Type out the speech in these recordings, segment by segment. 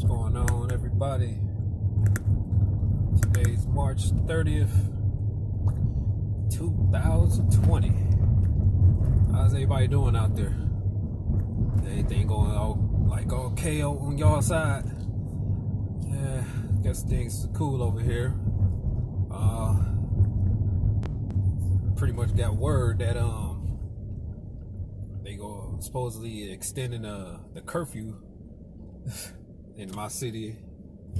What's going on, everybody? Today's March 30th, 2020. How's everybody doing out there? Anything going all KO on y'all side? Yeah, guess things cool over here. Pretty much got word that they go supposedly extending the curfew in my city.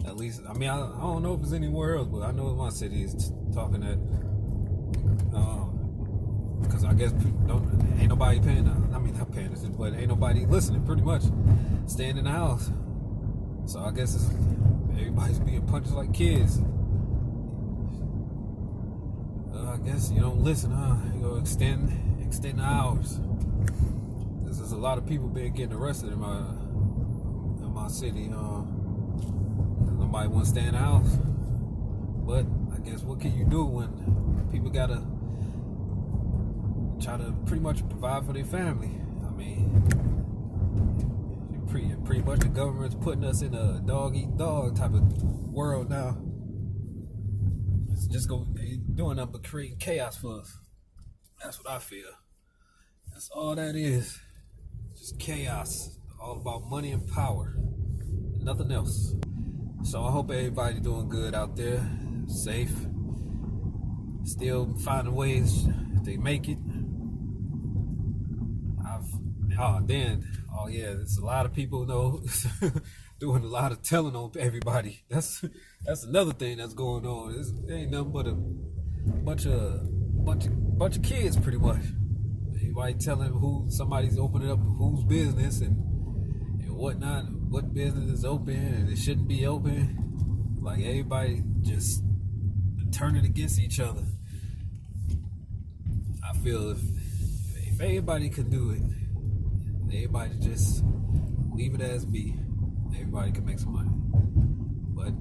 At least, I don't know if it's anywhere else, but I know my city is talking that because I guess ain't nobody paying. Not paying attention, but ain't nobody listening. Pretty much, staying in the house. So I guess everybody's being punched like kids. I guess you don't listen, huh? You go extend the hours. There's a lot of people been getting arrested in my city. Nobody wants to stay in the house. But I guess what can you do when people gotta try to pretty much provide for their family? Pretty much the government's putting us in a dog eat dog type of world now. It's just doing nothing but creating chaos for us. That's what I feel. That's all that is. Just chaos. All about money and power. Nothing else. So I hope everybody's doing good out there. Safe. Still finding ways to make it. There's a lot of people doing a lot of telling on everybody. That's another thing that's going on. It ain't nothing but a bunch of kids, pretty much. Everybody telling who somebody's opening up whose business and whatnot, what business is open and it shouldn't be open. Like everybody just turning against each other. I feel if everybody could do it, everybody just leave it as be, everybody can make some money. But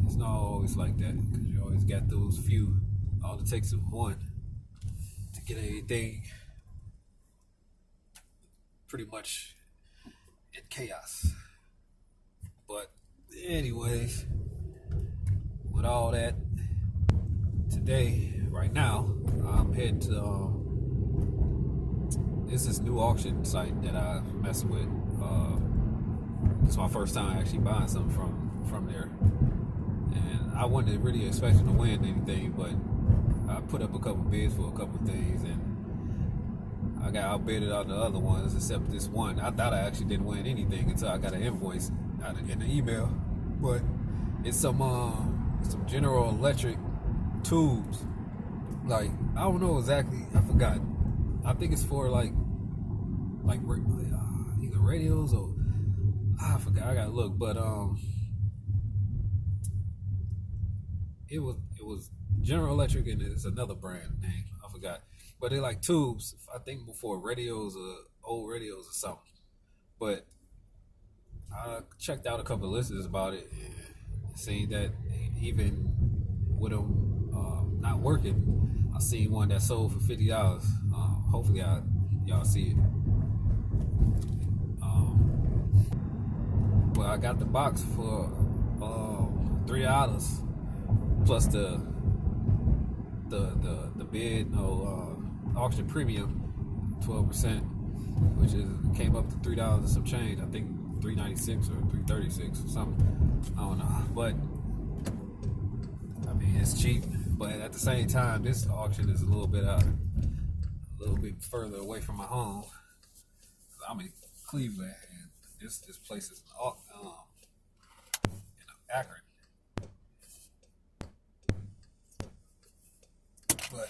it's not always like that, because you always got those few. All it takes is one to get everything pretty much in chaos. But anyways, with all that, today, right now, I'm heading to this new auction site that I mess with. It's my first time actually buying something from there, and I wasn't really expecting to win anything, but I put up a couple bids for a couple things, and I got outbidded on the other ones except this one. I thought I actually didn't win anything until I got an invoice in the email, but it's some General Electric tubes. Like, I don't know exactly. I forgot. I think it's for like either radios or I forgot. I gotta look, but it was General Electric and it's another brand name. I forgot, but they're like tubes. I think before radios or old radios or something. But I checked out a couple of listings about it, and seen that even with them not working, I seen one that sold for $50. Hopefully y'all see it. But I got the box for $3 plus the bid auction premium 12%, which came up to $3 and some change. I think $3.96 or $3.36 or something. I don't know, but it's cheap. But at the same time, this auction is a little bit further away from my home. I'm in Cleveland, and this place is in Akron. But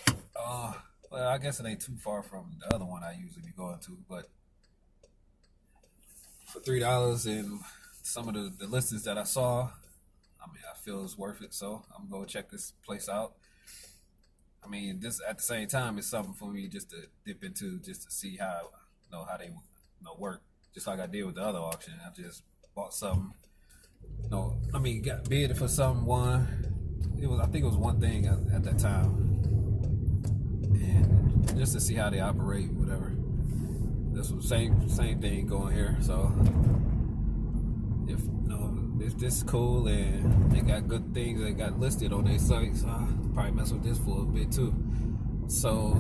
well, I guess it ain't too far from the other one I usually be going to. But for $3 and some of the listings that I saw, I feel it's worth it. So I'm gonna go check this place out. This at the same time is something for me just to dip into, just to see how they work. Just like I did with the other auction, I just bought something. Got bid for something. I think it was one thing at that time, and just to see how they operate, whatever. This was same thing going here. So if this is cool, and they got good things they got listed on their site. So I'll probably mess with this for a bit too. So,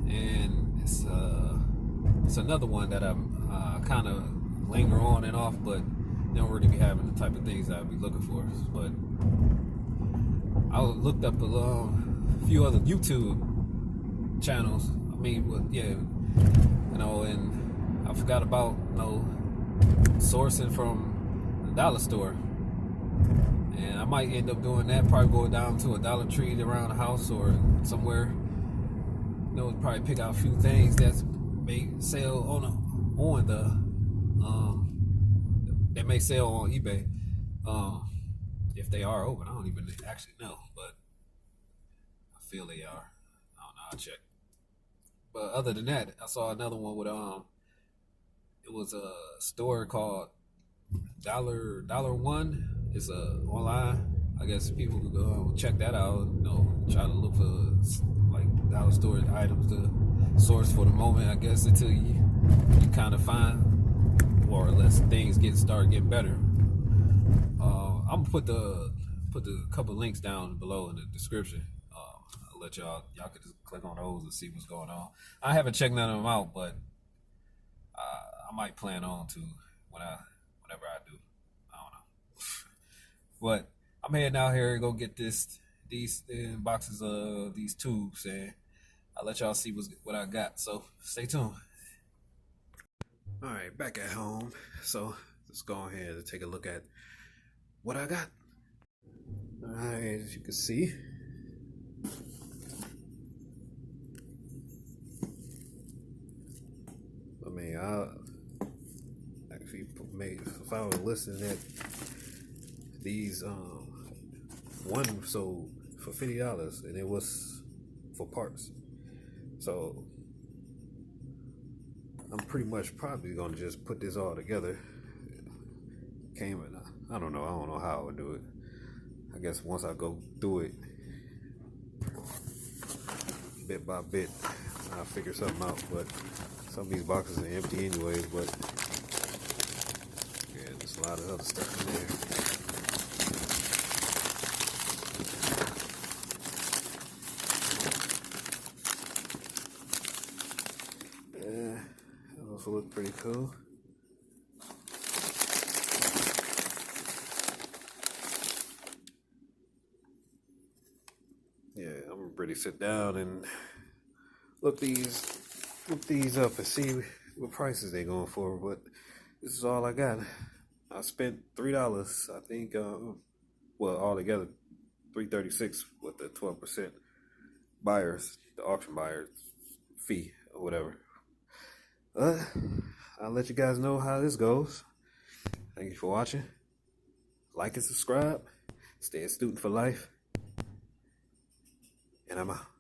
and it's another one that I'm kind of linger on and off, but they don't really be having the type of things that I'd be looking for. But I looked up a few other YouTube channels. I mean, well, yeah, and I forgot about sourcing from the dollar store. And I might end up doing that, probably go down to a Dollar Tree around the house or somewhere. Probably pick out a few things that may sell on that may sell on eBay. If they are open, I don't even actually know, but I feel they are. I don't know, I'll check. But other than that, I saw another one with it was a store called Dollar One. It's online. I guess people could go check that out. Try to look for like dollar store items to source for the moment. I guess until you kind of find, or unless things start getting better. I'm gonna put the couple links down below in the description. I'll let y'all could just click on those and see what's going on. I haven't checked none of them out, but I might plan on to whenever I do. I don't know. But I'm heading out here to go get these boxes of these tubes, and I'll let y'all see what I got. So stay tuned. All right, back at home. So let's go ahead and take a look at what I got. All right, as you can see, I mean, I actually found a listing that these one sold for $50, and it was for parts. So I'm pretty much probably gonna just put this all together. I don't know how I would do it. I guess once I go through it bit by bit, I'll figure something out. But some of these boxes are empty anyways, but yeah, there's a lot of other stuff in there. Yeah, that also look pretty cool. Yeah, I'm gonna really sit down and look these up and see what prices they going for. But this is all I got. I spent $3, I think. Well, altogether $3.36 with the 12% the auction buyers fee or whatever. I'll let you guys know how this goes. Thank you for watching. Like and subscribe. Stay a student for life. And I'm out.